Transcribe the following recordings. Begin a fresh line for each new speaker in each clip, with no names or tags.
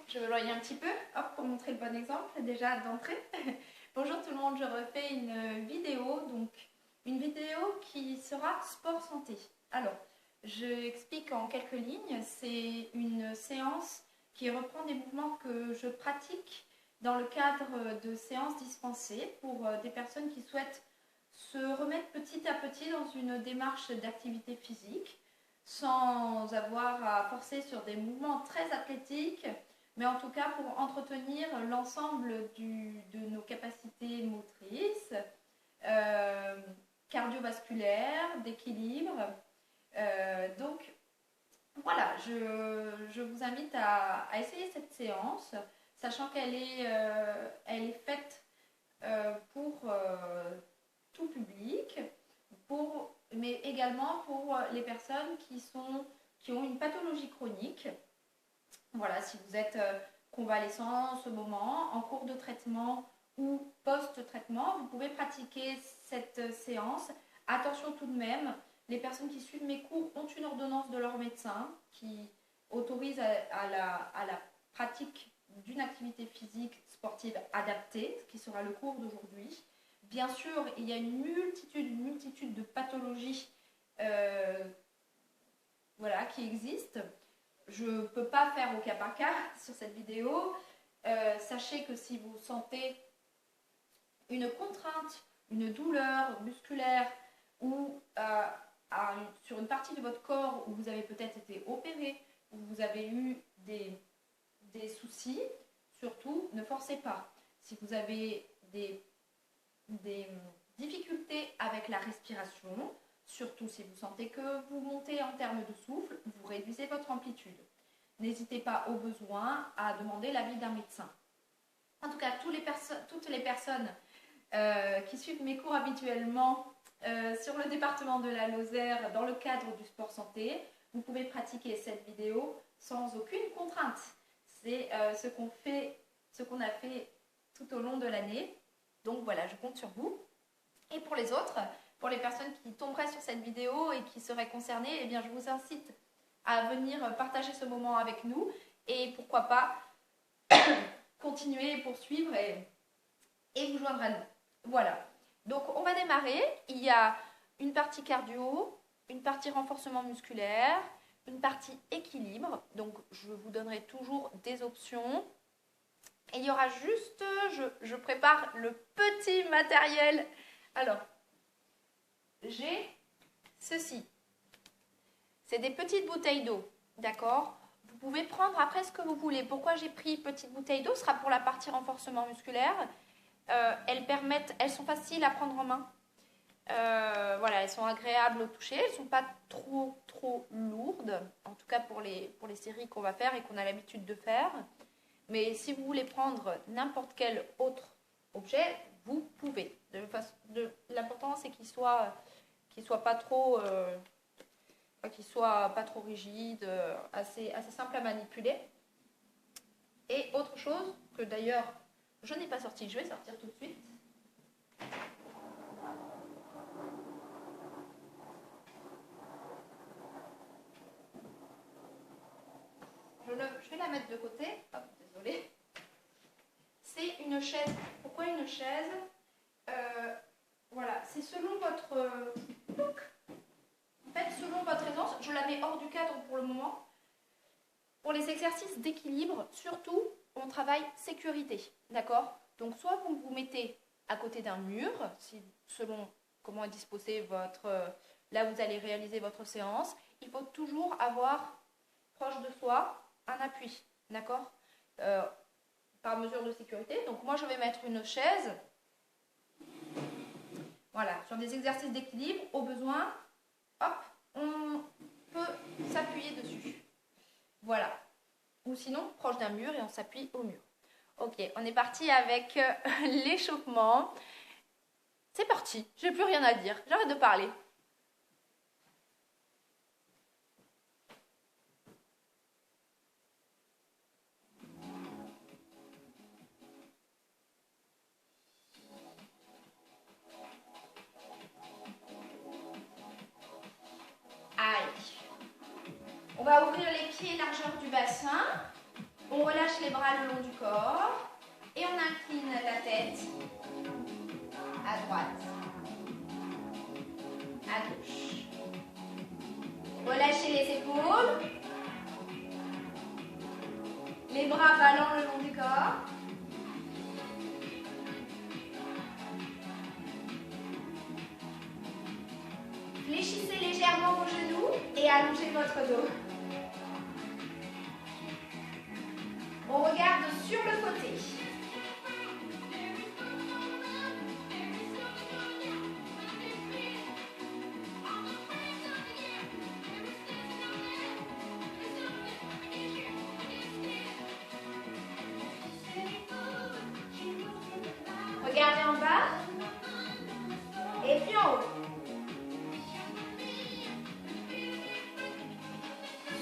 je vais m'éloigner un petit peu, hop, pour montrer le bon exemple déjà d'entrée. Bonjour tout le monde, je refais une vidéo, donc une vidéo qui sera sport santé. Alors, je explique en quelques lignes, c'est une séance qui reprend des mouvements que je pratique dans le cadre de séances dispensées pour des personnes qui souhaitent se remettre petit à petit dans une démarche d'activité physique sans avoir à forcer sur des mouvements très athlétiques, mais en tout cas pour entretenir l'ensemble de nos capacités motrices, cardiovasculaires, d'équilibre. Donc voilà, je vous invite à essayer cette séance, sachant qu'elle elle est faite pour tout public, mais également pour les personnes qui ont une pathologie chronique. Voilà, si vous êtes convalescent en ce moment, en cours de traitement ou post-traitement, vous pouvez pratiquer cette séance. Attention tout de même, les personnes qui suivent mes cours ont une ordonnance de leur médecin qui autorise à la pratique d'une activité physique sportive adaptée, ce qui sera le cours d'aujourd'hui. Bien sûr, il y a une multitude de pathologies voilà, qui existent. Je ne peux pas faire au cas par cas sur cette vidéo. Sachez que si vous sentez une contrainte, une douleur musculaire ou sur une partie de votre corps où vous avez peut-être été opéré, où vous avez eu des soucis, surtout ne forcez pas. Si vous avez des difficultés avec la respiration, surtout si vous sentez que vous montez en termes de souffle, vous réduisez votre amplitude. N'hésitez pas au besoin à demander l'avis d'un médecin. En tout cas, toutes les personnes qui suivent mes cours habituellement sur le département de la Lozère dans le cadre du sport santé, vous pouvez pratiquer cette vidéo sans aucune contrainte. C'est ce qu'on a fait tout au long de l'année. Donc voilà, je compte sur vous. Et pour les autres, pour les personnes qui tomberaient sur cette vidéo et qui seraient concernées, eh bien, je vous incite à venir partager ce moment avec nous et pourquoi pas continuer, poursuivre et vous joindre à nous. Voilà. Donc on va démarrer. Il y a une partie cardio, une partie renforcement musculaire, une partie équilibre. Donc je vous donnerai toujours des options. Et il y aura juste, je prépare le petit matériel. Alors, j'ai ceci. C'est des petites bouteilles d'eau, d'accord? Vous pouvez prendre après ce que vous voulez. Pourquoi j'ai pris petite bouteille d'eau? Ce sera pour la partie renforcement musculaire. Elles sont faciles à prendre en main. Voilà, elles sont agréables au toucher. Elles ne sont pas trop lourdes. En tout cas pour les séries qu'on va faire et qu'on a l'habitude de faire. Mais si vous voulez prendre n'importe quel autre objet, vous pouvez. L'important, c'est qu'il soit pas trop rigide, assez simple à manipuler. Et autre chose que d'ailleurs je n'ai pas sorti, je vais sortir tout de suite. Je vais la mettre de côté. Hop, désolée. C'est une chaise. Pourquoi une chaise? Voilà, c'est selon votre look. En fait, selon votre aisance, je la mets hors du cadre pour le moment. Pour les exercices d'équilibre, surtout, on travaille sécurité, d'accord? Donc, soit vous vous mettez à côté d'un mur, selon comment est disposé là où vous allez réaliser votre séance. Il faut toujours avoir proche de soi un appui, d'accord? Par mesure de sécurité. Donc, moi, je vais mettre une chaise. Voilà, sur des exercices d'équilibre, au besoin, hop, on peut s'appuyer dessus. Voilà. Ou sinon, proche d'un mur et on s'appuie au mur. Ok, on est parti avec l'échauffement. C'est parti, j'ai plus rien à dire. J'arrête de parler. Allez. On va ouvrir les pieds largeur du bassin. On relâche les bras le long du corps et on incline la tête à droite, à gauche. Relâchez les épaules, les bras ballants le long du corps. Fléchissez légèrement vos genoux et allongez votre dos. On regarde sur le côté. Regardez en bas. Et puis en haut.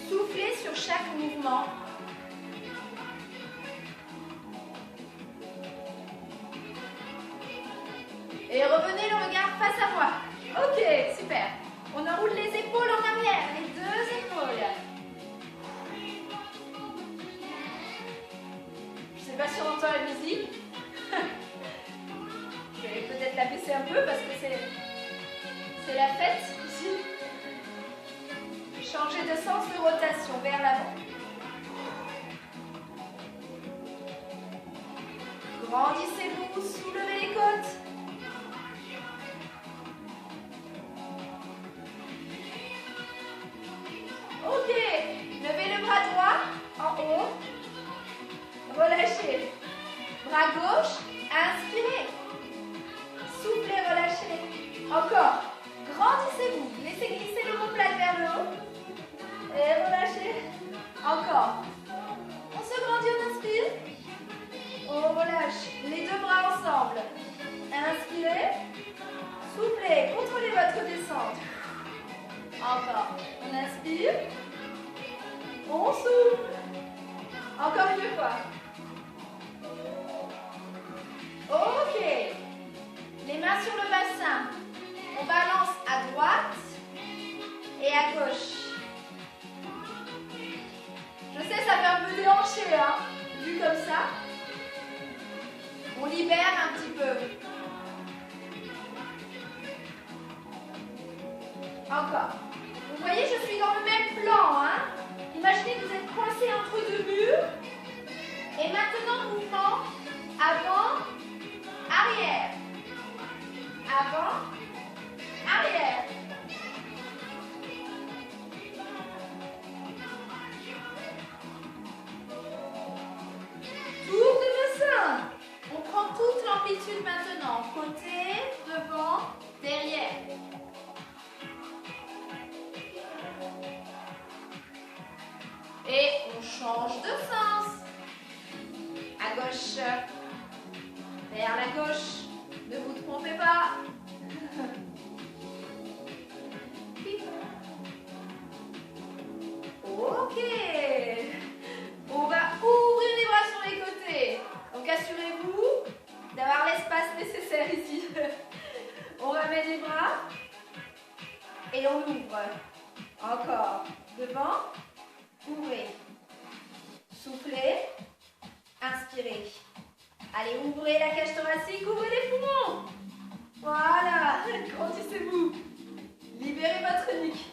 Soufflez sur chaque mouvement. Et revenez le regard face à moi. Ok, super. On enroule les épaules en arrière, les deux épaules. Je ne sais pas si on entend la musique. Je vais peut-être la baisser un peu parce que c'est la fête ici. Changez de sens de rotation vers l'avant. Grandissez-vous, soulevez les côtes. Ok, levez le bras droit en haut. Relâchez. Bras gauche, inspirez. Soufflez, relâchez. Encore. Grandissez-vous. Laissez glisser le omoplate vers le haut. Et relâchez. Encore. On se grandit, on inspire. On relâche. Les deux bras ensemble. Inspirez. Soufflez. Contrôlez votre descente. Encore. On inspire. On souffle. Encore une fois. Ok. Les mains sur le bassin. On balance à droite et à gauche. Je sais, ça fait un peu déhanché, hein, vu comme ça. On libère un petit peu. Encore. Vous voyez, je suis dans le même plan, hein. Imaginez que vous êtes coincé entre deux murs. Et maintenant, mouvement avant, arrière. Avant, arrière. Tour de bassin. On prend toute l'amplitude maintenant. Côté, devant, derrière. Et on change de sens. À gauche. Vers la gauche. Ne vous trompez pas. Ok. On va ouvrir les bras sur les côtés. Donc assurez-vous d'avoir l'espace nécessaire ici. On ramène les bras. Et on ouvre. Encore. Devant. Ouvrez. Soufflez. Inspirez. Allez, ouvrez la cage thoracique, ouvrez les poumons. Voilà, grandissez-vous. Libérez votre nuque.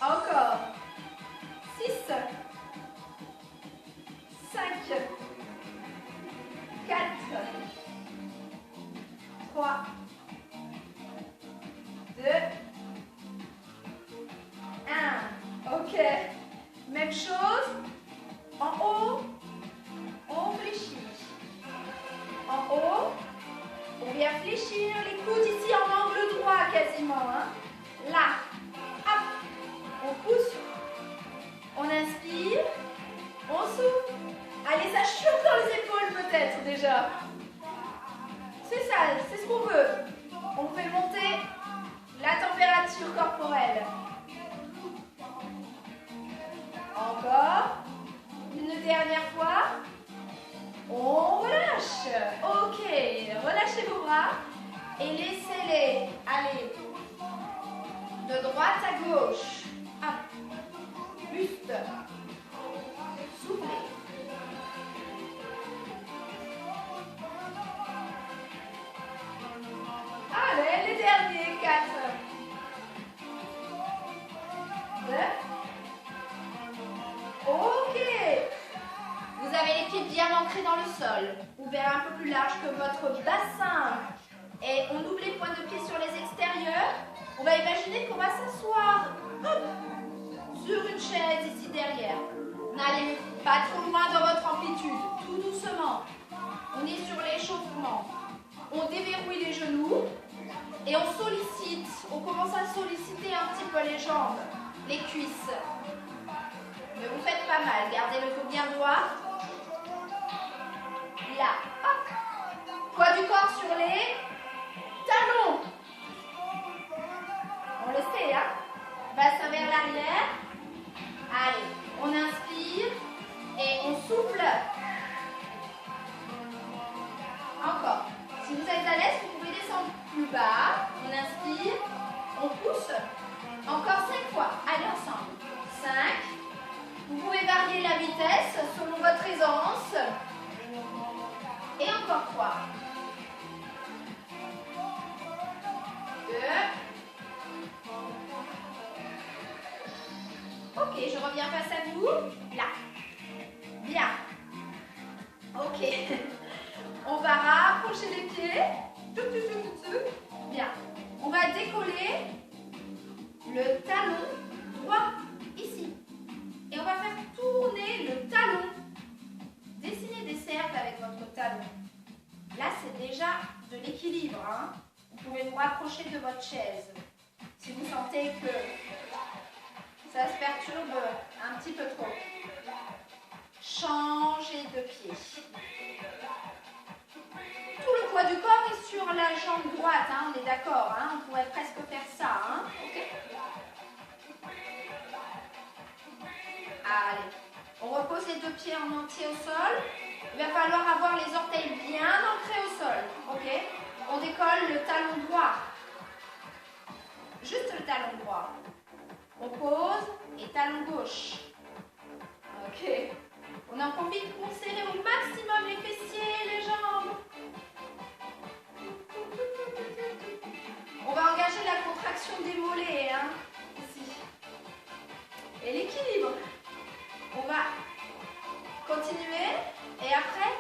Encore. 6, 5, 4, 3, 2, 1. Ok. Même chose. En haut, on fléchit. En haut, on vient fléchir les coudes ici en angle droit quasiment. Hein. Là, hop, on pousse, on inspire, on souffle. Allez, ça chauffe dans les épaules peut-être déjà. C'est ça, c'est ce qu'on veut. On fait monter la température corporelle. Encore. Une dernière fois. On relâche. Ok. Relâchez vos bras et laissez-les aller de droite à gauche. Hop. Plus juste. Soufflez. Allez, les derniers, 4. 2. Ok. Vous avez les pieds bien ancrés dans le sol. Ouverts un peu plus large que votre bassin. Et on ouvre les points de pied sur les extérieurs. On va imaginer qu'on va s'asseoir sur une chaise ici derrière. N'allez pas trop loin dans votre amplitude. Tout doucement. On est sur l'échauffement. On déverrouille les genoux. Et on sollicite. On commence à solliciter un petit peu les jambes, les cuisses. Mais vous faites pas mal. Gardez le dos bien droit. Là. Hop. Poids du corps sur les talons. On le sait, hein? Bassin vers l'arrière. Allez, on inspire et on souffle. Encore. Si vous êtes à l'aise, vous pouvez descendre plus bas. On inspire, on pousse. Encore 5 fois. Allez, ensemble. 5. Vous pouvez varier la vitesse selon votre aisance. Et encore 3. 2. Ok, je reviens face à vous. Là. Bien. Ok. On va rapprocher les pieds. Bien. On va décoller le talon droit ici. Et on va faire tourner le talon. Dessinez des cercles avec votre talon. Là, c'est déjà de l'équilibre. Hein. Vous pouvez vous rapprocher de votre chaise. Si vous sentez que ça se perturbe un petit peu trop. Changez de pied. Tout le poids du corps est sur la jambe droite, hein, on est d'accord, hein, on pourrait presque faire ça. Hein, okay. Allez, on repose les 2 pieds en entier au sol. Il va falloir avoir les orteils bien ancrés au sol. Okay. On décolle le talon droit. Juste le talon droit. On pose et talon gauche. Ok. On en profite pour serrer au maximum les fessiers, les jambes. On va engager la contraction des mollets, hein, ici. Et l'équilibre. On va continuer. Et après,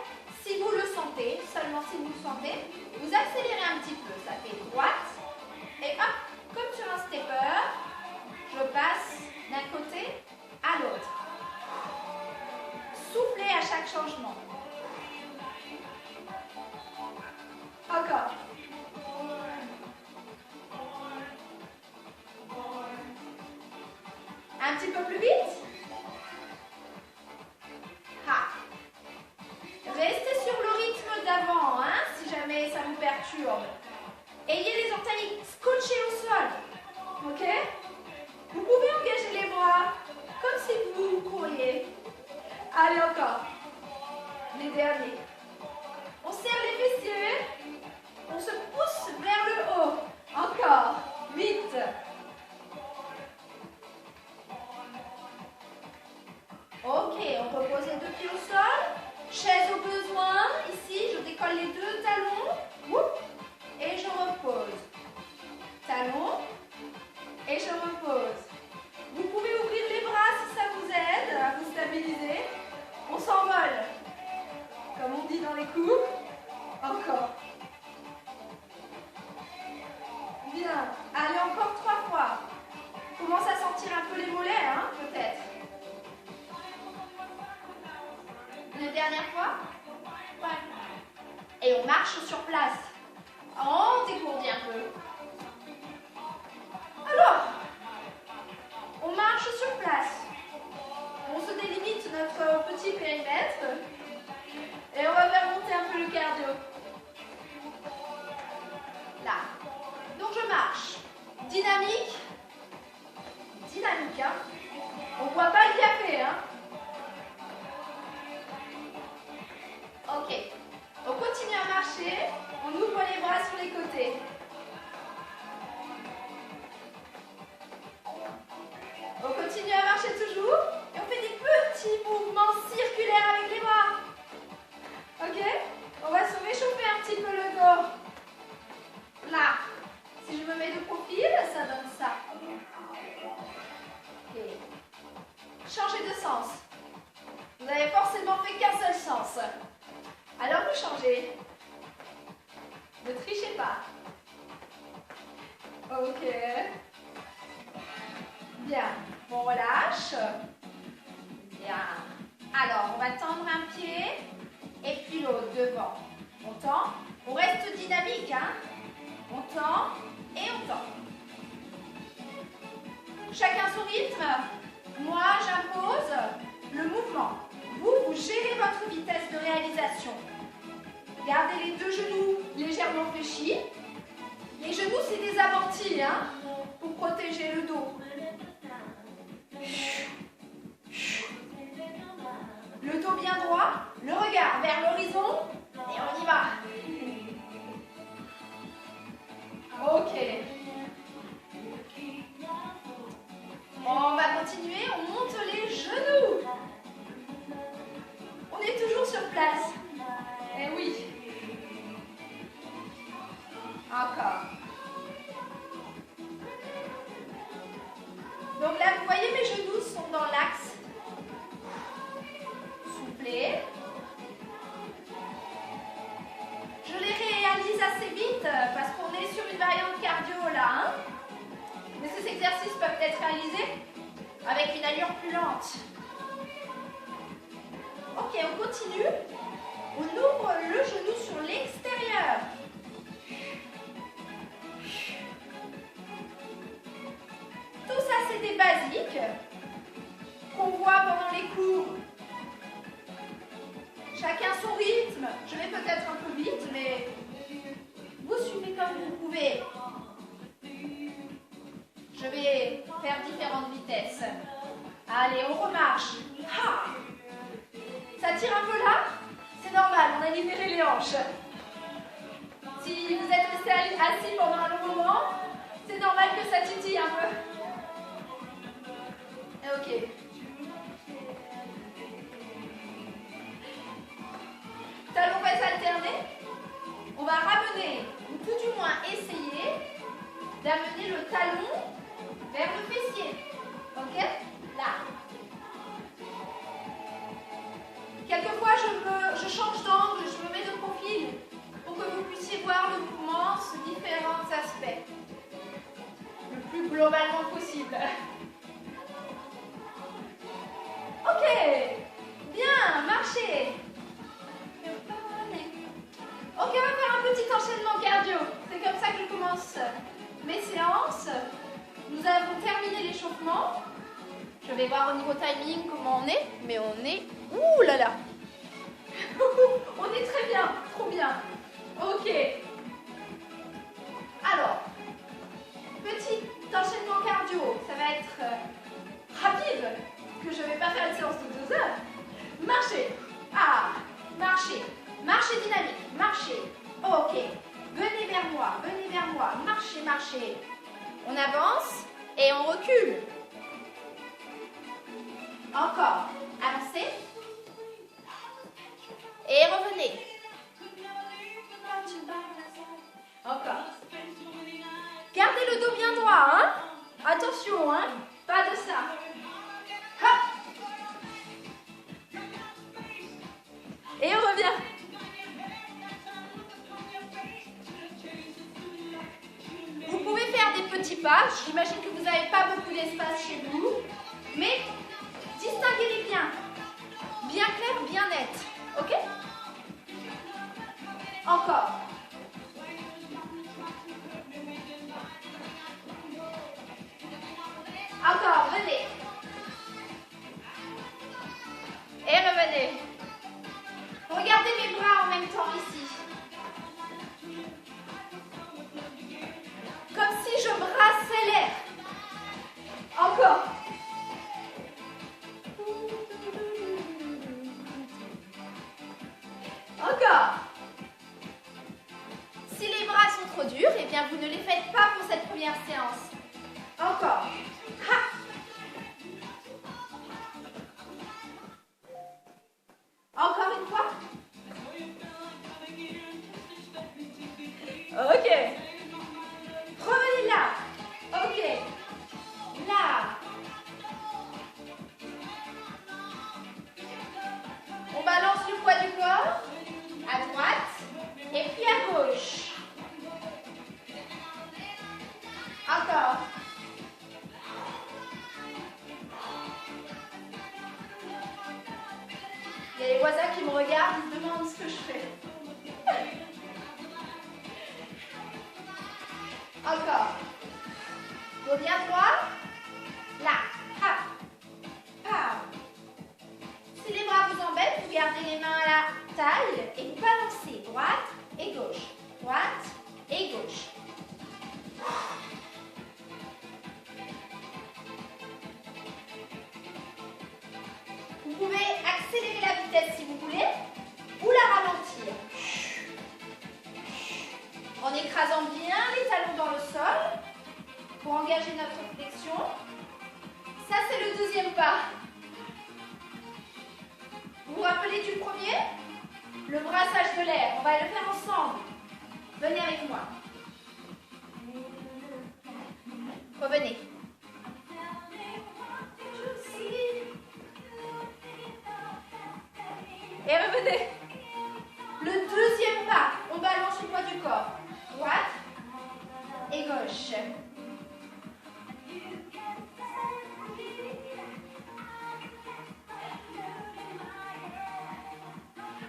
si vous le sentez, seulement si vous le sentez, vous accélérez un petit peu. Ça fait droite. Et hop, comme sur un stepper, je passe d'un côté à l'autre. Soufflez à chaque changement. Encore. Un petit peu plus vite. Ah. Restez sur le rythme d'avant, hein, si jamais ça vous perturbe. Ayez les orteils scotchés au sol. Ok? Vous pouvez engager les bras comme si vous couriez. Allez, encore. Les derniers. On serre les fessiers. On se pousse vers le haut. Encore. Vite. Ok, on repose les 2 pieds au sol. Chaise au besoin. Ici, je décolle les 2 talons. Et je repose. Talon. Et je repose. Vous pouvez ouvrir les bras si ça vous aide à vous stabiliser. On s'envole. Comme on dit dans les cours. Encore. Bien. Allez, encore 3 fois. On commence à sentir un peu les mollets, hein, peut-être. Une dernière fois. Ouais. Et on marche sur place. On dégourdit un peu. Alors, on marche sur place. On se délimite notre petit périmètre. Et on va faire monter un peu le cardio. Là. Donc je marche. Dynamique. Dynamique, hein. On ne voit pas le café, hein. Ok. On continue à marcher. On ouvre les bras sur les côtés. On continue à marcher. changez de sens. Vous avez forcément fait qu'un seul sens. Alors vous changez. Ne trichez pas. Ok. Bien. On relâche. Bien. Alors, on va tendre un pied et puis l'autre devant. On tend. On reste dynamique, hein. On tend et on tend. Chacun son rythme. Moi, j'impose le mouvement. Vous gérez votre vitesse de réalisation. Gardez les deux genoux légèrement fléchis. Les genoux, c'est des avantis, hein, pour protéger le dos. Le dos bien droit, le regard vers l'horizon et on y va. Ok. On va continuer, on monte les genoux. On est toujours sur place. Eh oui. Encore. Donc là, vous voyez, mes genoux sont dans l'axe. Soufflez. Je les réalise assez vite parce qu'on est sur une variante cardio là. Hein, mais ces exercices peuvent être réalisés avec une allure plus lente. Ok, on continue. On ouvre le genou sur l'extérieur. Tout ça, c'est des basiques qu'on voit pendant les cours. Chacun son rythme. Je vais peut-être un peu vite, mais vous suivez comme vous pouvez. Je vais faire différentes vitesses. Allez, on remarche. Ha! Ça tire un peu là? C'est normal, on a libéré les hanches. Si vous êtes resté assis pendant un long moment, c'est normal que ça titille un peu. Ok. Talons presse alternés. On va ramener, ou tout du moins essayer, d'amener le talon vers le fessier. Ok? Là. Quelquefois, je change d'angle, je me mets de profil pour que vous puissiez voir le mouvement sous différents aspects. Le plus globalement possible. Ok. Bien, marchez. Ok, on va faire un petit enchaînement cardio. C'est comme ça que je commence mes séances. Nous avons terminé l'échauffement. Je vais voir au niveau timing comment on est. Mais on est... Ouh là là. On est très bien, trop bien. Ok. Alors, petit enchaînement cardio. Ça va être rapide, que je ne vais pas faire une séance de 2 heures. Marchez. Ah, marchez. Marchez dynamique, marchez. Ok. Venez vers moi, marchez, marchez. On avance et on recule. Encore. Avancez. Et revenez. Encore. Gardez le dos bien droit, hein. Attention, hein. Pas de ça. Hop. Et on revient. Vous pouvez faire des petits pas. J'imagine que vous n'avez pas beaucoup d'espace chez vous. Mais distinguez-les bien. Bien clair, bien net. Ok? Encore. Encore, venez. Et revenez. Regardez mes bras en même temps ici. Comme si je brassais l'air. Encore. Encore. Si les bras sont trop durs, eh bien vous ne les faites pas pour cette première séance. Encore. Ha. Encore une fois. Ok. Revenez là. Ok. Là. les voisins qui me regardent, ils se demandent ce que je fais. Encore. Dos bien droit. Là. Hop. Hop. Si les bras vous embêtent, vous gardez les mains à la taille et vous balancez droite et gauche. Droite et gauche. Vous pouvez accélérer la vitesse si vous voulez ou la ralentir. En écrasant bien les talons dans le sol pour engager notre flexion. Ça, c'est le deuxième pas. Vous vous rappelez du premier? Le brassage de l'air. On va le faire ensemble. Venez avec moi. Revenez. Et revenez. Le deuxième pas, on balance le poids du corps. Droite et gauche.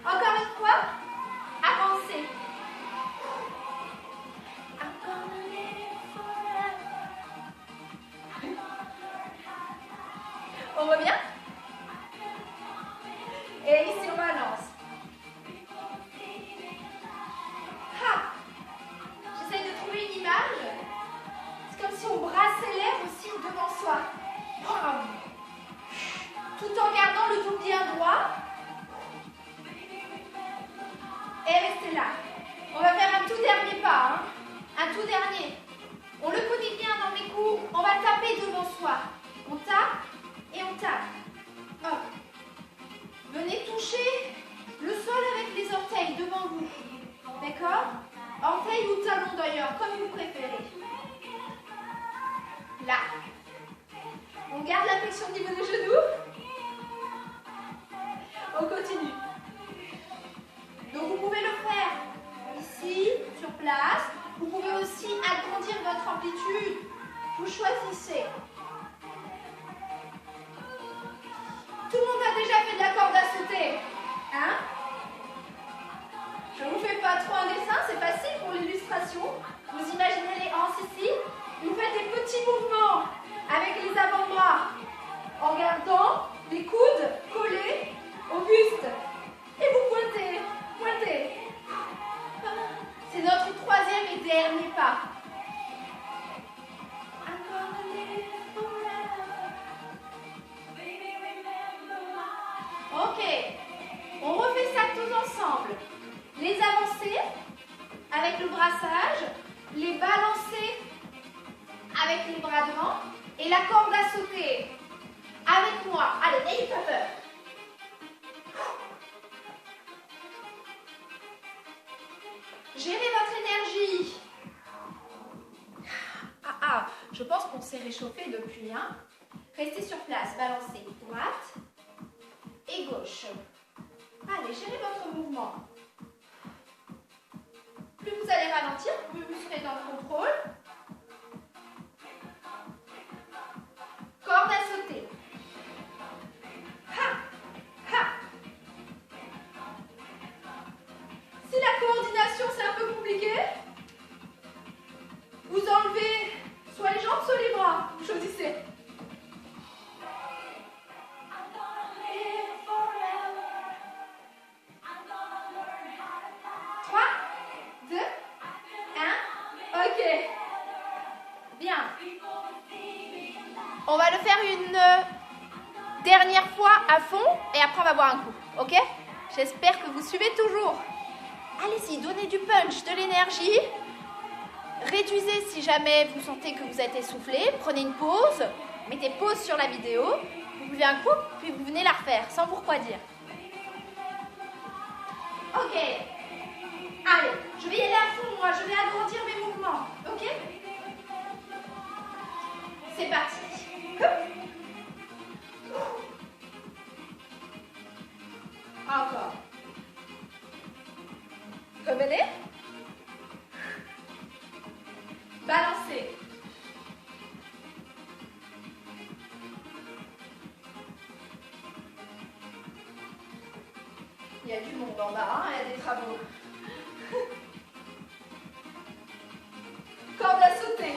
Encore une fois, avancez. On revient. Et ici on balance. J'essaie de trouver une image. C'est comme si on brassait l'air aussi devant soi. Tout en gardant le dos bien droit. Et restez là. On va faire un tout dernier pas. Un tout dernier. On le connaît bien dans mes cours. On va taper devant soi. On tape et on tape. Hop. Venez toucher le sol avec les orteils devant vous. D'accord? Orteils ou talons d'ailleurs, comme vous préférez. Là. On garde la flexion au niveau des genoux. On continue. Donc vous pouvez le faire ici, sur place. Vous pouvez aussi agrandir votre amplitude. Vous choisissez. Tout le monde a déjà fait de la corde à sauter. Hein? Je ne vous fais pas trop un dessin, c'est facile pour l'illustration. Vous imaginez les hanches ici. Vous faites des petits mouvements avec les avant-bras en gardant les coudes collés au buste. Et vous pointez, pointez. C'est notre troisième et dernier pas. Ok, on refait ça tous ensemble. Les avancées avec le brassage, les balancer avec les bras devant et la corde à sauter. Avec moi. Allez, n'ayez pas peur. Gérez votre énergie. Je pense qu'on s'est réchauffé depuis. Restez sur place, balancez droite et gauche. Allez, gérez votre mouvement. Plus vous allez ralentir, plus vous serez dans le contrôle. Corde à sauter. Ha, ha. Si la coordination c'est un peu compliqué, vous enlevez soit les jambes, soit les bras. Vous choisissez. 3, 2, 1. Ok. Bien. On va le faire une dernière fois à fond et après on va boire un coup. Ok? J'espère que vous suivez toujours. Allez-y, donnez du punch, de l'énergie. Réduisez si jamais vous sentez que vous êtes essoufflé. Prenez une pause. Mettez pause sur la vidéo. Vous buvez un coup, puis vous venez la refaire sans vous refroidir. Ok. Allez, je vais y aller à fond, moi. Je vais agrandir mes mouvements. Ok? C'est parti. Encore. Revenez. Balancez. y a du monde en bas, hein, il y a des travaux. Corde à sauter.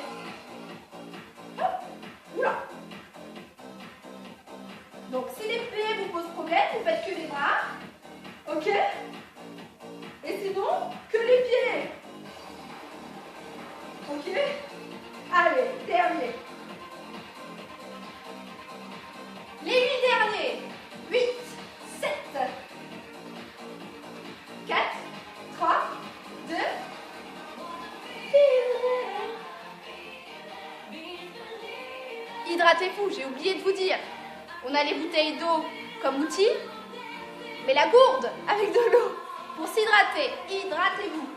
Hop. Oula. Donc si les pieds vous posent problème, vous faites que les bras. Ok? Et sinon, que les pieds. Ok? Allez, dernier. Les 8 derniers. 8, 7, 4, 3, 2, hydratez-vous, j'ai oublié de vous dire. On a les bouteilles d'eau comme outil, mais la gourde avec de l'eau pour s'hydrater. Hydratez-vous.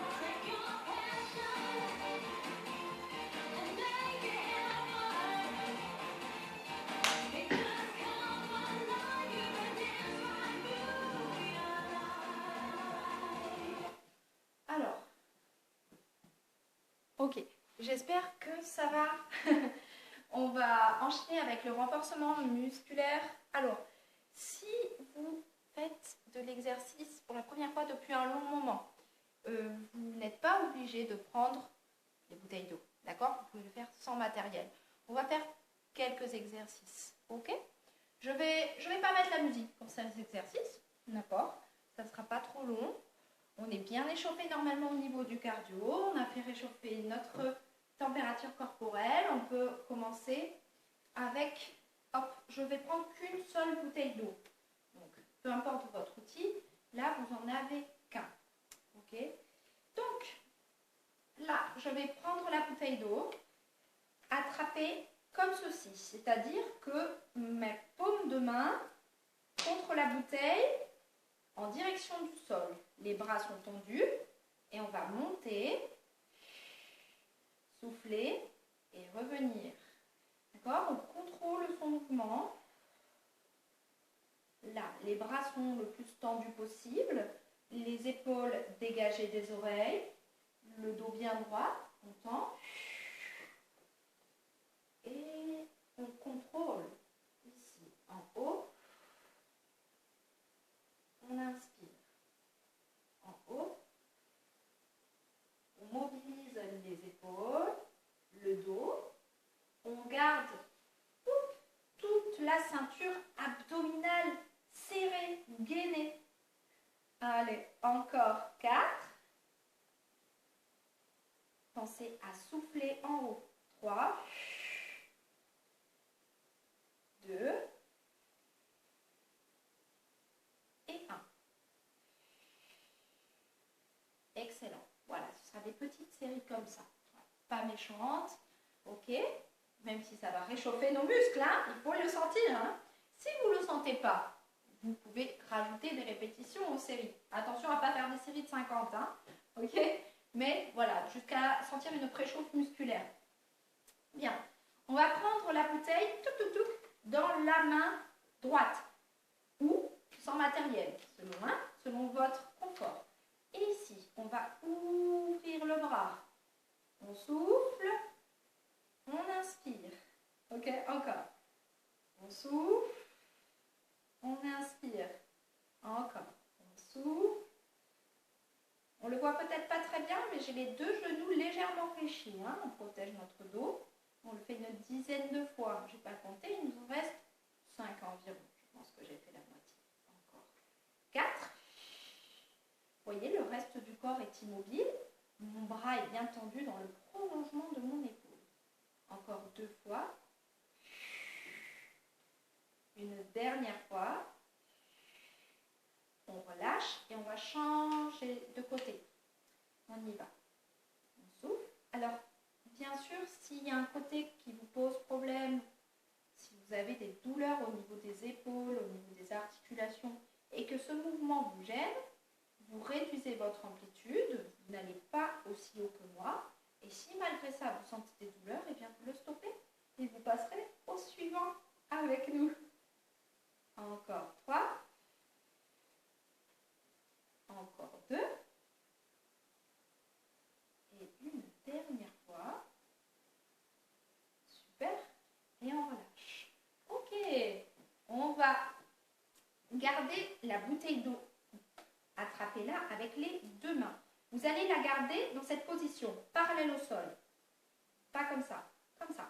Alors, ok, j'espère que ça va. On va enchaîner avec le renforcement musculaire. Alors, si vous faites de l'exercice pour la première fois depuis un long moment, vous n'êtes pas obligé de prendre les bouteilles d'eau, d'accord? Vous pouvez le faire sans matériel. On va faire quelques exercices, ok? Je vais pas mettre la musique pour ces exercices, d'accord? Ça ne sera pas trop long. On est bien échauffé normalement au niveau du cardio. On a fait réchauffer notre température corporelle. On peut commencer avec, hop, je vais prendre qu'une seule bouteille d'eau. Donc, peu importe votre outil, là, vous en avez qu'un. Ok? Donc, là, je vais prendre la bouteille d'eau, attraper comme ceci. C'est-à-dire que mes paumes de main contre la bouteille en direction du sol. Les bras sont tendus et on va monter, souffler et revenir. D'accord? On contrôle son mouvement. Là, les bras sont le plus tendus possible, les épaules dégagées des oreilles, le dos bien droit, on tend. Et on contrôle ici en haut. On inspire. En haut. On mobilise les épaules, le dos. On garde toute la ceinture abdominale serrée, gainée. Allez, encore 4. Pensez à souffler en haut. 3, 2 et 1. Excellent. Voilà, ce sera des petites séries comme ça. Pas méchantes, ok? Même si ça va réchauffer nos muscles, hein, il faut le sentir. Hein. Si vous ne le sentez pas, vous pouvez rajouter des répétitions aux séries. Attention à ne pas faire des séries de 50, hein, ok? Mais voilà, jusqu'à sentir une préchauffe musculaire. Bien, on va prendre la bouteille dans la main droite ou sans matériel, selon votre confort. Et ici, on va ouvrir le bras. On souffle, on inspire. Ok, encore. On souffle, on inspire. Encore. On souffle. On le voit peut-être pas très bien, mais j'ai les deux genoux légèrement fléchis. Hein. On protège notre dos. On le fait une dizaine de fois. Je n'ai pas compté, il nous en reste 5 environ. Je pense que j'ai fait la moitié. Encore. 4. Vous voyez, le reste du corps est immobile. Mon bras est bien tendu dans le prolongement de mon épaule. Encore 2 fois. Une dernière fois. On relâche et on va changer de côté. On y va. On souffle. Alors, bien sûr, s'il y a un côté qui vous pose problème, si vous avez des douleurs au niveau des épaules, au niveau des articulations, et que ce mouvement vous gêne, vous réduisez votre amplitude, vous n'allez pas aussi haut que moi, et si malgré ça vous sentez des douleurs, eh bien vous le stoppez et vous passerez au suivant avec nous. Encore 3. Encore 2. Et une dernière fois. Super. Et on relâche. Ok. On va garder la bouteille d'eau Attrapez-la avec les deux mains. Vous allez la garder dans cette position, parallèle au sol. Pas comme ça, comme ça.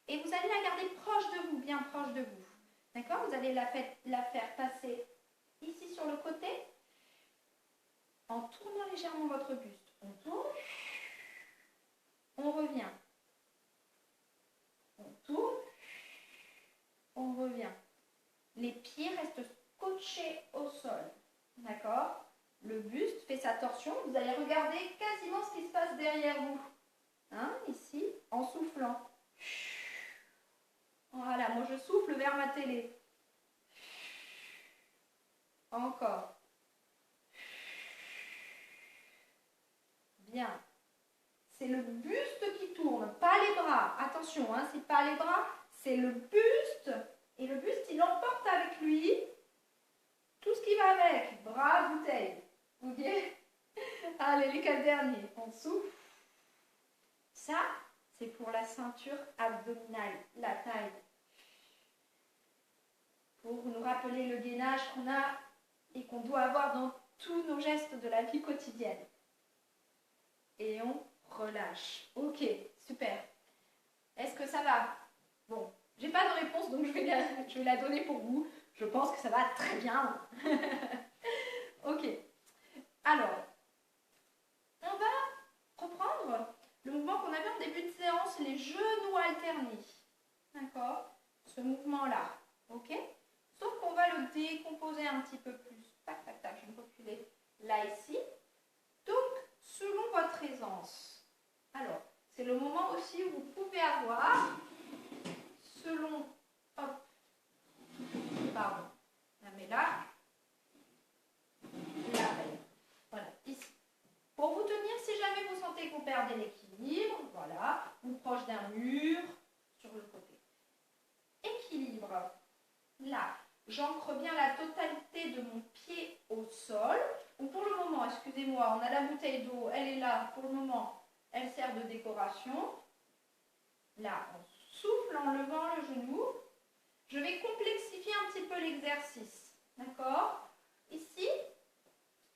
Et vous allez la garder proche de vous, bien proche de vous. D'accord? Vous allez la faire passer ici sur le côté, en tournant légèrement votre buste. On tourne, on revient. On tourne, on revient. Les pieds restent scotchés au sol. D'accord? Le buste fait sa torsion. Vous allez regarder quasiment ce qui se passe derrière vous. Hein, ici, en soufflant. Voilà, moi je souffle vers ma télé. Encore. Bien. C'est le buste qui tourne, pas les bras. Attention, hein, c'est pas les bras, c'est le buste. Et le buste, il emporte avec lui tout ce qui va avec. Bras, bouteille. Ok? Allez, les 4 derniers. On souffle. Ça, c'est pour la ceinture abdominale, la taille. Pour nous rappeler le gainage qu'on a et qu'on doit avoir dans tous nos gestes de la vie quotidienne. Et on relâche. Ok, super. Est-ce que ça va? Bon, j'ai pas de réponse, donc je vais la donner pour vous. Je pense que ça va très bien. Ok. Alors, on va reprendre le mouvement qu'on avait en début de séance, les genoux alternés. D'accord? Ce mouvement-là. Ok? Sauf qu'on va le décomposer un petit peu plus. Tac, tac, tac, je vais me reculer là, ici. Donc, selon votre aisance. Alors, c'est le moment aussi où vous pouvez avoir, selon, hop, pardon, la mets là, la belle. Voilà, ici. Pour vous tenir, si jamais vous sentez que vous perdez l'équilibre, voilà, ou proche d'un mur, sur le côté. Équilibre. Là, j'ancre bien la totalité de mon pied au sol. Donc pour le moment, excusez-moi, on a la bouteille d'eau, elle est là. Pour le moment, elle sert de décoration. Là, on souffle en levant le genou. Je vais complexifier un petit peu l'exercice. D'accord? Ici,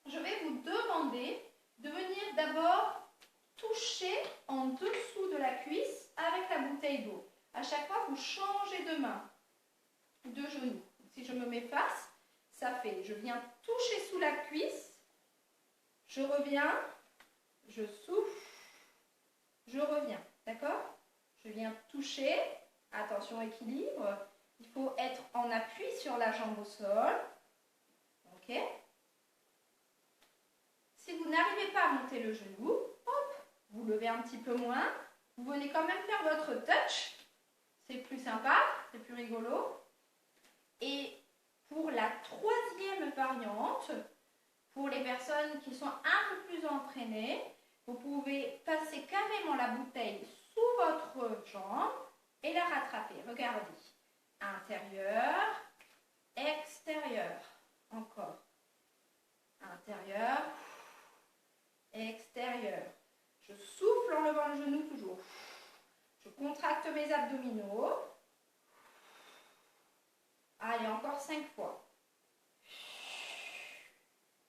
je vais vous demander de venir d'abord toucher en dessous de la cuisse avec la bouteille d'eau. À chaque fois, vous changez de main, de genou. Si je me mets face, ça fait, je viens toucher sous la cuisse, je reviens, je souffle, je reviens. D'accord? Je viens toucher, attention équilibre, il faut être en appui sur la jambe au sol. Ok? Si vous n'arrivez pas à monter le genou, hop, vous levez un petit peu moins, vous venez quand même faire votre touch, c'est plus sympa, c'est plus rigolo. Et pour la troisième variante, pour les personnes qui sont un peu plus entraînées, vous pouvez passer carrément la bouteille sous votre jambe et la rattraper. Regardez. Intérieur, extérieur. Encore. Intérieur, extérieur. Je souffle en levant le genou toujours. Je contracte mes abdominaux. Allez, encore 5 fois.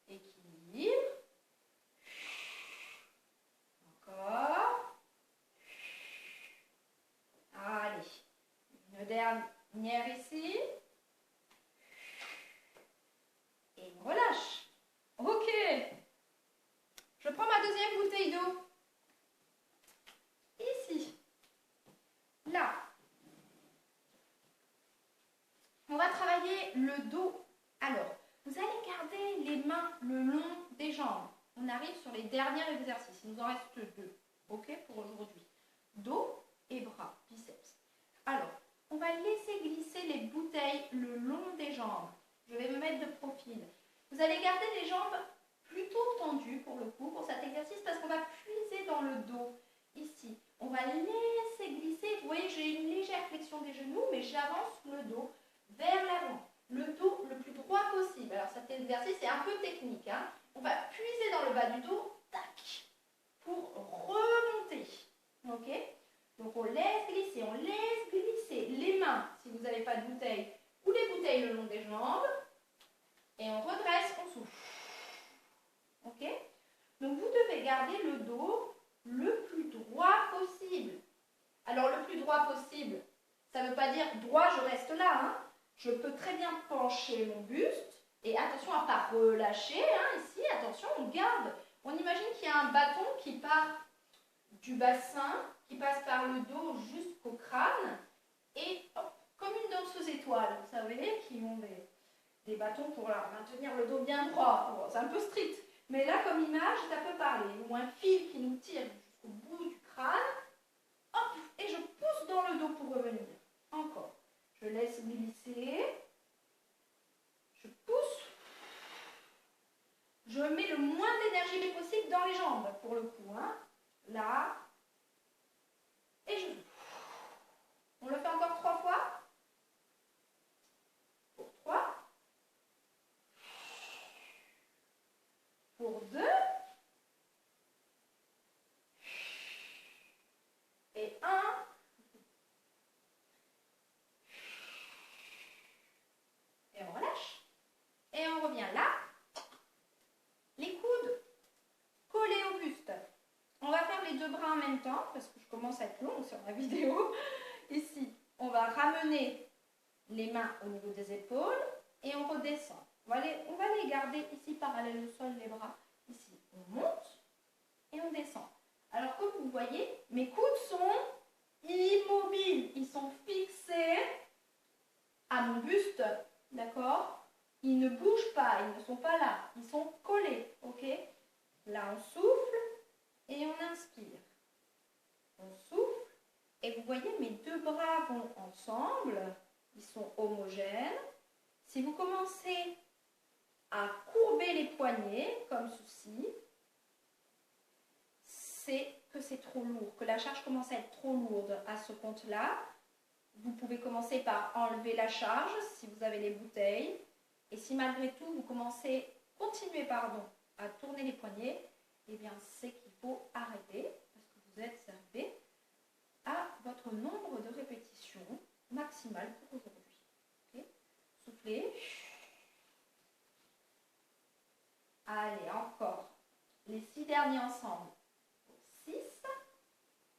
Équilibre. Encore. Allez. Une dernière ici. Et on relâche. Ok. Je prends ma deuxième bouteille d'eau. Ici. Là. On va travailler le dos. Alors, vous allez garder les mains le long des jambes. On arrive sur les derniers exercices. Il nous en reste 2. Ok, pour aujourd'hui. Dos et bras, biceps. Alors, on va laisser glisser les bouteilles le long des jambes. Je vais me mettre de profil. Vous allez garder les jambes plutôt tendues pour le coup, pour cet exercice, parce qu'on va puiser dans le dos. Ici, on va laisser glisser. Vous voyez, j'ai une légère flexion des genoux, mais j'avance le dos vers l'avant. Le dos le plus droit possible. Alors cet exercice est un peu technique. Hein. On va puiser dans le bas du dos, tac, pour remonter. Ok? Donc on laisse glisser les mains, si vous n'avez pas de bouteille, ou les bouteilles le long des jambes. Et on redresse, on souffle. garder le dos le plus droit possible. Alors, le plus droit possible, ça ne veut pas dire droit, je reste là. Hein. Je peux très bien pencher mon buste. Et attention à ne pas relâcher. Hein, ici, attention, on garde. On imagine qu'il y a un bâton qui part du bassin, qui passe par le dos jusqu'au crâne. Et hop, comme une danseuse étoile, vous savez, qui ont des bâtons pour maintenir le dos bien droit. Bon, c'est un peu strict. Mais là, comme image, ça peut parler. Ou un fil qui nous tire jusqu'au bout du crâne. Hop, et je pousse dans le dos pour revenir. Encore. Je laisse glisser. Je pousse. Je mets le moins d'énergie possible dans les jambes, pour le coup. Hein. Là. Et je... On le fait encore 3 fois. Pour 3. Pour 2. Et 1. Et on relâche. Et on revient là. Les coudes collés au buste. On va faire les 2 bras en même temps parce que je commence à être longue sur la vidéo. Ici, on va ramener les mains au niveau des épaules et on redescend. On va les garder ici parallèles au sol, les bras. Ici, on monte et on descend. Alors comme vous voyez, mes coudes sont immobiles. Ils sont fixés à mon buste. D'accord ? Ils ne bougent pas, ils ne sont pas là. Ils sont collés. Ok ? Là, on souffle et on inspire. On souffle. Et vous voyez, mes 2 bras vont ensemble. Ils sont homogènes. Si vous commencez à courber les poignets, comme ceci, c'est que c'est trop lourd, que la charge commence à être trop lourde à ce compte-là. Vous pouvez commencer par enlever la charge si vous avez les bouteilles. Et si malgré tout, vous continuez à tourner les poignets, eh bien c'est qu'il faut arrêter parce que vous êtes arrivé à votre nombre de répétitions maximales pour aujourd'hui. Okay. Soufflez. Allez, encore. Les 6 derniers ensemble. 6.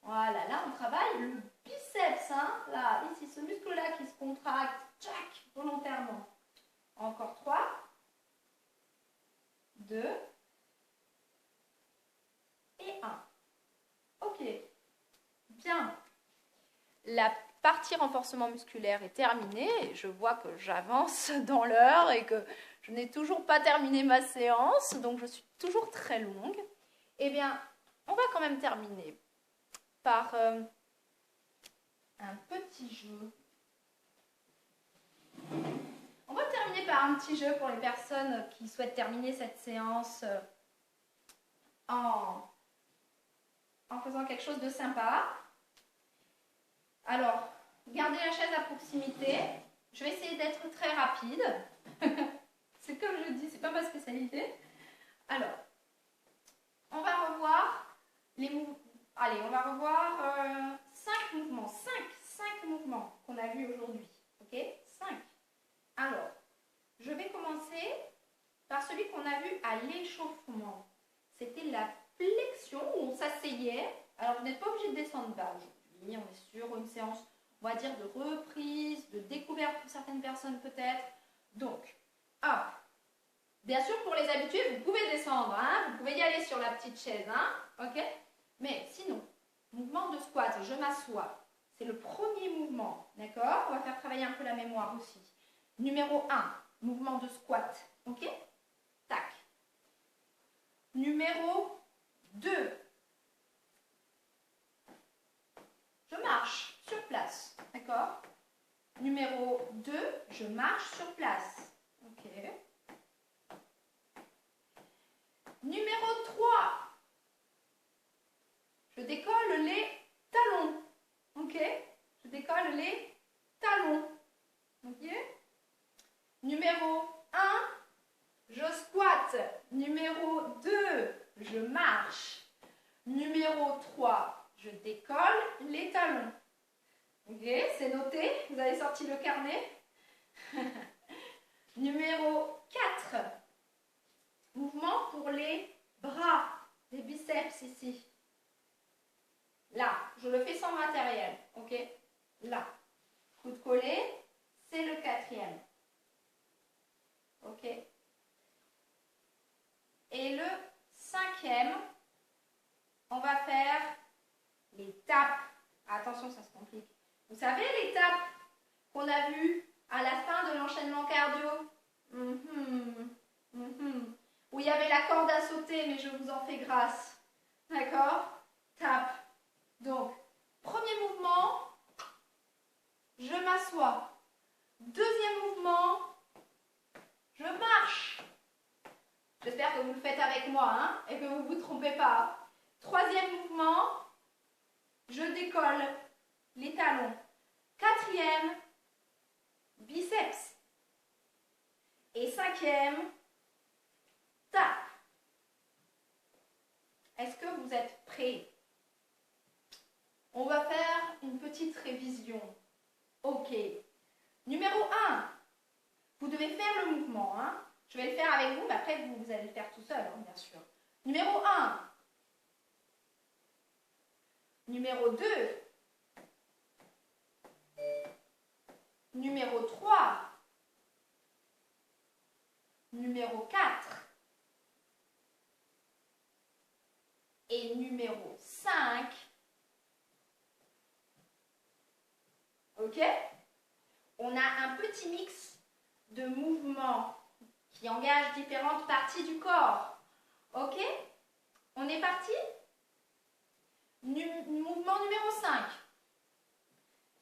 Voilà, là on travaille le biceps. Hein. Là, ici, ce muscle-là qui se contracte, tchac, volontairement. Encore 3. 2. Et 1. Ok. Bien. La partie renforcement musculaire est terminée. Je vois que j'avance dans l'heure et que je n'ai toujours pas terminé ma séance. Donc, je suis toujours très longue. Eh bien, on va quand même terminer par un petit jeu. On va terminer par un petit jeu pour les personnes qui souhaitent terminer cette séance en faisant quelque chose de sympa. Alors, gardez la chaise à proximité. Je vais essayer d'être très rapide. C'est comme je dis, c'est pas ma spécialité. Alors, on va revoir les mouvements. Allez, on va revoir 5 mouvements. 5 mouvements qu'on a vus aujourd'hui. Ok ? 5. Alors, je vais commencer par celui qu'on a vu à l'échauffement. C'était la flexion où on s'asseyait. Alors, vous n'êtes pas obligé de descendre bas aujourd'hui. On est sur une séance, on va dire, de reprise, de découverte pour certaines personnes peut-être. Donc, hop. Bien sûr, pour les habitués, vous pouvez descendre. Hein, vous pouvez y aller sur la petite chaise. Hein, ok ? Mais sinon, mouvement de squat, je m'assois. C'est le premier mouvement. D'accord ? On va faire travailler un peu la mémoire aussi. Numéro 1, mouvement de squat. Ok ? Tac. Numéro 2. Je marche sur place. D'accord ? Numéro 2, je marche sur place. Ok. Numéro 3. Je décolle les talons. Ok ? Je décolle les talons. Ok ? Numéro 1, je squatte. Numéro 2, je marche. Numéro 3, je décolle les talons. Ok, c'est noté. Vous avez sorti le carnet. Numéro 4, mouvement pour les bras, les biceps. ok? Et le 5e, on va faire les tapes. Attention, ça se complique. Vous savez les tapes qu'on a vues à la fin de l'enchaînement cardio? Où il y avait la corde à sauter, mais je vous en fais grâce. D'accord? Tape. Donc, premier mouvement, je m'assois. Deuxième mouvement, je marche. J'espère que vous le faites avec moi hein, et que vous ne vous trompez pas. Troisième mouvement, je décolle les talons. Quatrième, biceps. Et cinquième, tape. Est-ce que vous êtes prêts? On va faire une petite révision. Ok. Numéro 1, vous devez faire le mouvement. Hein. Je vais le faire avec vous, mais après vous allez le faire tout seul, hein, bien sûr. Numéro 1. Numéro 2. Numéro 3. Numéro 4. Et numéro 5. Ok? On a un petit mix de mouvements qui engagent différentes parties du corps. Ok? On est parti? Mouvement numéro 5.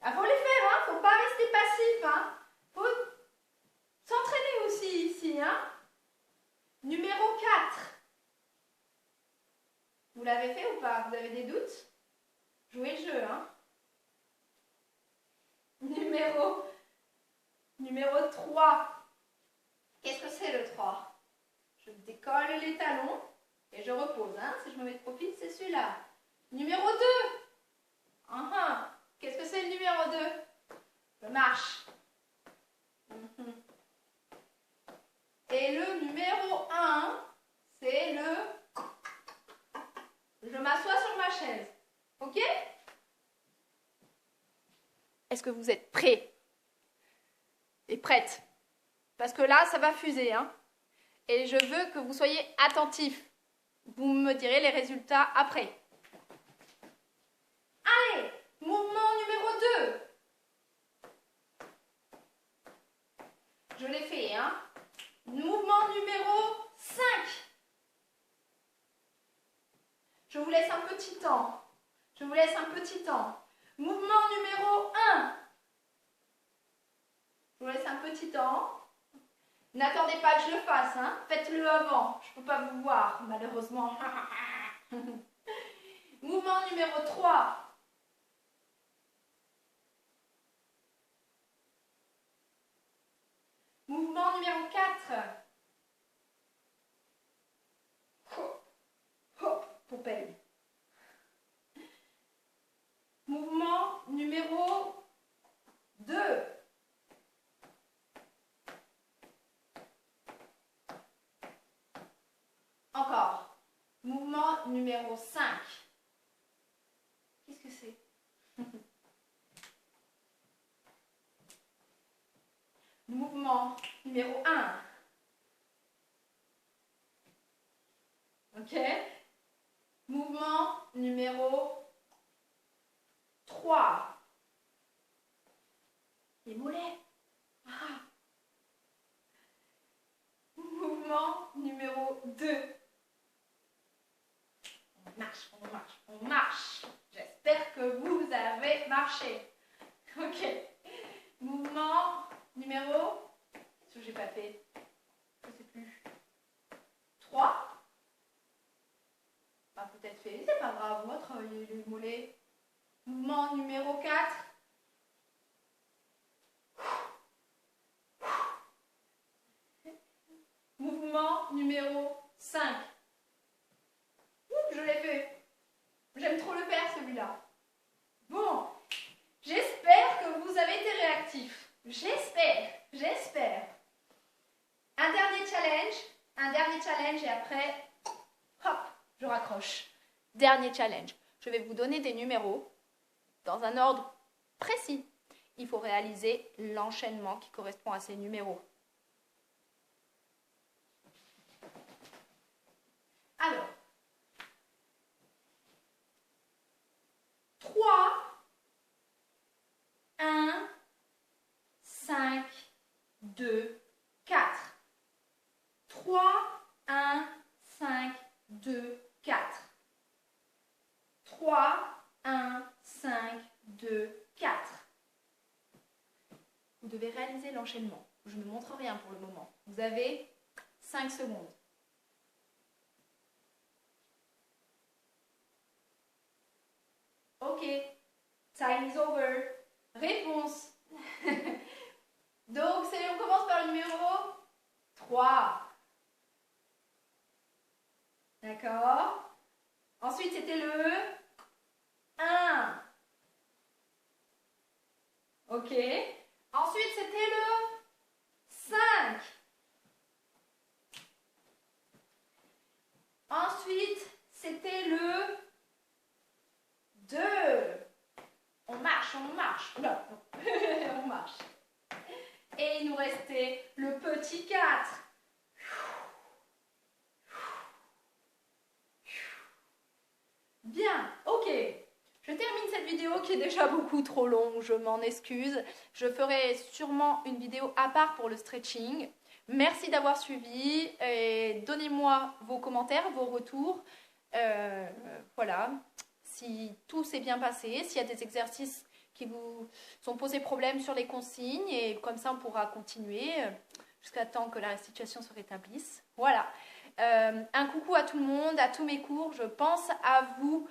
Il faut les faire, hein? Faut pas rester passif. Hein? Faut s'entraîner aussi ici. Hein? Numéro 4. Vous l'avez fait ou pas? Vous avez des doutes? Jouez le jeu. Hein? Numéro 3. Qu'est-ce que c'est le 3? Je décolle les talons et je repose. Hein? Si je me mets de profil, c'est celui-là. Numéro 2. Qu'est-ce que c'est le numéro 2? Je marche. Et le numéro 1, c'est le... Je m'assois sur ma chaise. Ok? Est-ce que vous êtes prêts et prêtes? Parce que là, ça va fuser. Hein? Et je veux que vous soyez attentifs. Vous me direz les résultats après. Allez, mouvement numéro 2. Je l'ai fait, hein. Mouvement numéro 5. Je vous laisse un petit temps. Je vous laisse un petit temps. Mouvement numéro 1. Je vous laisse un petit temps. N'attendez pas que je le fasse, hein. Faites-le avant. Je ne peux pas vous voir, malheureusement. Mouvement numéro 3. Mouvement numéro 4. Hop, hop, Popeye. Mouvement numéro 2. Encore. Mouvement numéro 5. Qu'est-ce que c'est? Mouvement numéro 1. Ok? Mouvement numéro 3. Les mollets. Ah. Mouvement numéro 2. On marche, on marche, on marche. J'espère que vous avez marché. Ok. Mouvement numéro... Qu'est-ce que j'ai pas fait? Je ne sais plus. 3. Peut-être fait, c'est pas grave, on va travailler les mollets. Mouvement numéro 4. Mouvement numéro 5. Je l'ai fait. J'aime trop le faire celui-là. Bon, j'espère que vous avez été réactifs. J'espère. Un dernier challenge et après, hop, je raccroche. Dernier challenge. Je vais vous donner des numéros dans un ordre précis. Il faut réaliser l'enchaînement qui correspond à ces numéros. 3, 1, 5, 2, 4. 3, 1, 5, 2, 4. Vous devez réaliser l'enchaînement. Je ne montre rien pour le moment. Vous avez 5 secondes. Ok, time is over. Réponse. Donc, on commence par le numéro 3. D'accord? Ensuite, c'était le 1. Ok. Ensuite, c'était le 5. Ensuite, c'était le 2. On marche, on marche. Non, on marche. Et il nous restait le petit 4. Bien, ok. Je termine cette vidéo qui est déjà beaucoup trop longue, je m'en excuse. Je ferai sûrement une vidéo à part pour le stretching. Merci d'avoir suivi et donnez-moi vos commentaires, vos retours. Voilà, si tout s'est bien passé, s'il y a des exercices qui vous sont posés problème sur les consignes et comme ça on pourra continuer jusqu'à temps que la situation se rétablisse. Voilà, un coucou à tout le monde, à tous mes cours, je pense à vous